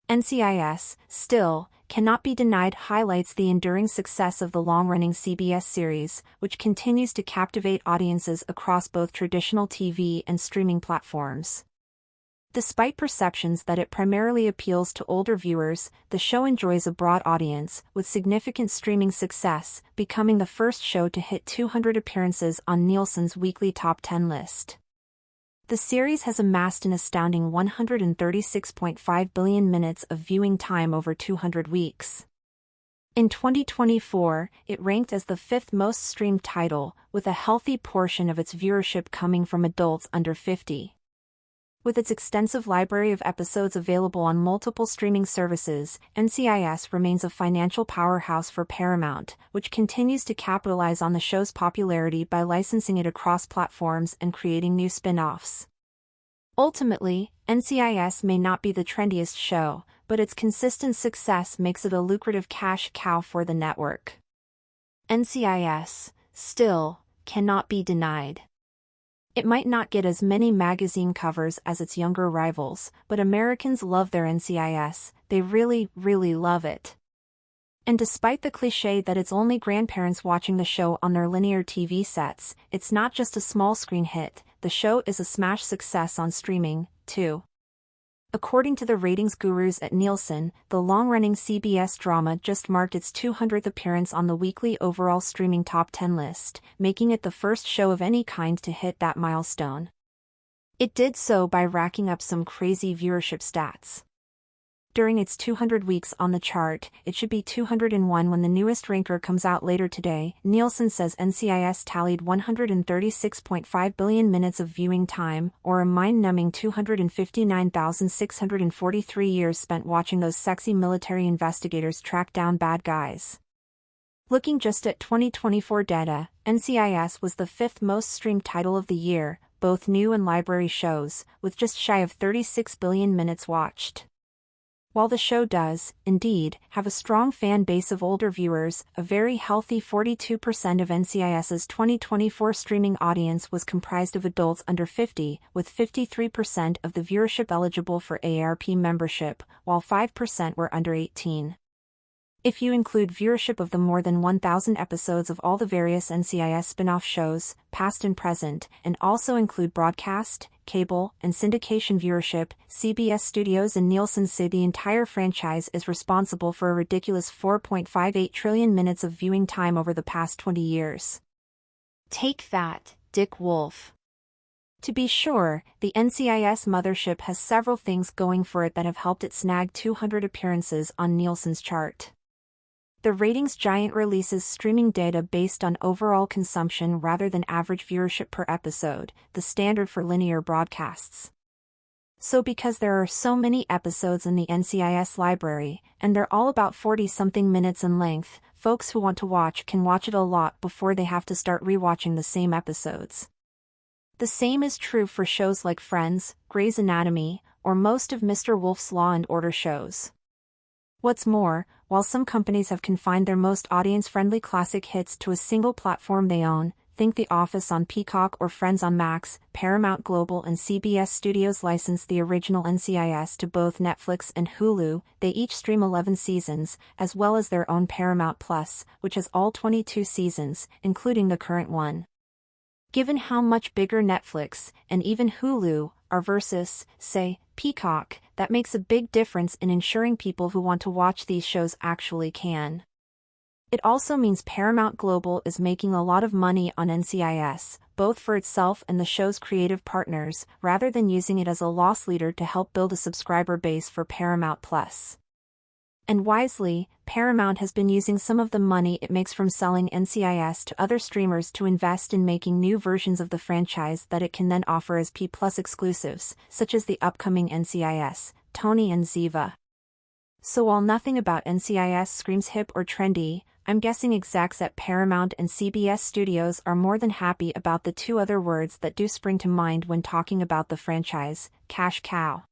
NCIS, still, cannot be denied highlights the enduring success of the long-running CBS series, which continues to captivate audiences across both traditional TV and streaming platforms. Despite perceptions that it primarily appeals to older viewers, the show enjoys a broad audience, with significant streaming success, becoming the first show to hit 200 appearances on Nielsen's weekly top 10 list. The series has amassed an astounding 136.5 billion minutes of viewing time over 200 weeks. In 2024, it ranked as the fifth most streamed title, with a healthy portion of its viewership coming from adults under 50. With its extensive library of episodes available on multiple streaming services, NCIS remains a financial powerhouse for Paramount, which continues to capitalize on the show's popularity by licensing it across platforms and creating new spin-offs. Ultimately, NCIS may not be the trendiest show, but its consistent success makes it a lucrative cash cow for the network. NCIS, still, cannot be denied. It might not get as many magazine covers as its younger rivals, but Americans love their NCIS, they really, really love it. And despite the cliché that it's only grandparents watching the show on their linear TV sets, it's not just a small-screen hit, the show is a smash success on streaming, too. According to the ratings gurus at Nielsen, the long-running CBS drama just marked its 200th appearance on the weekly overall streaming top 10 list, making it the first show of any kind to hit that milestone. It did so by racking up some crazy viewership stats. During its 200 weeks on the chart, it should be 201 when the newest ranker comes out later today. Nielsen says NCIS tallied 136.5 billion minutes of viewing time, or a mind-numbing 259,643 years spent watching those sexy military investigators track down bad guys. Looking just at 2024 data, NCIS was the fifth most streamed title of the year, both new and library shows, with just shy of 36 billion minutes watched. While the show does, indeed, have a strong fan base of older viewers, a very healthy 42% of NCIS's 2024 streaming audience was comprised of adults under 50, with 53% of the viewership eligible for AARP membership, while 5% were under 18. If you include viewership of the more than 1,000 episodes of all the various NCIS spin-off shows, past and present, and also include broadcast, cable, and syndication viewership, CBS Studios and Nielsen say the entire franchise is responsible for a ridiculous 4.58 trillion minutes of viewing time over the past 20 years. Take that, Dick Wolf. To be sure, the NCIS mothership has several things going for it that have helped it snag 200 appearances on Nielsen's chart. The ratings giant releases streaming data based on overall consumption rather than average viewership per episode, the standard for linear broadcasts. So because there are so many episodes in the NCIS library, and they're all about 40-something minutes in length, folks who want to watch can watch it a lot before they have to start rewatching the same episodes. The same is true for shows like Friends, Grey's Anatomy, or most of Mr. Wolf's Law and Order shows. What's more, while some companies have confined their most audience-friendly classic hits to a single platform they own, think The Office on Peacock or Friends on Max, Paramount Global and CBS Studios licensed the original NCIS to both Netflix and Hulu. They each stream 11 seasons, as well as their own Paramount Plus, which has all 22 seasons, including the current one. Given how much bigger Netflix, and even Hulu, are versus, say, Peacock, that makes a big difference in ensuring people who want to watch these shows actually can. It also means Paramount Global is making a lot of money on NCIS, both for itself and the show's creative partners, rather than using it as a loss leader to help build a subscriber base for Paramount Plus. And wisely, Paramount has been using some of the money it makes from selling NCIS to other streamers to invest in making new versions of the franchise that it can then offer as P+ exclusives, such as the upcoming NCIS, Tony and Ziva. So while nothing about NCIS screams hip or trendy, I'm guessing execs at Paramount and CBS Studios are more than happy about the two other words that do spring to mind when talking about the franchise: cash cow.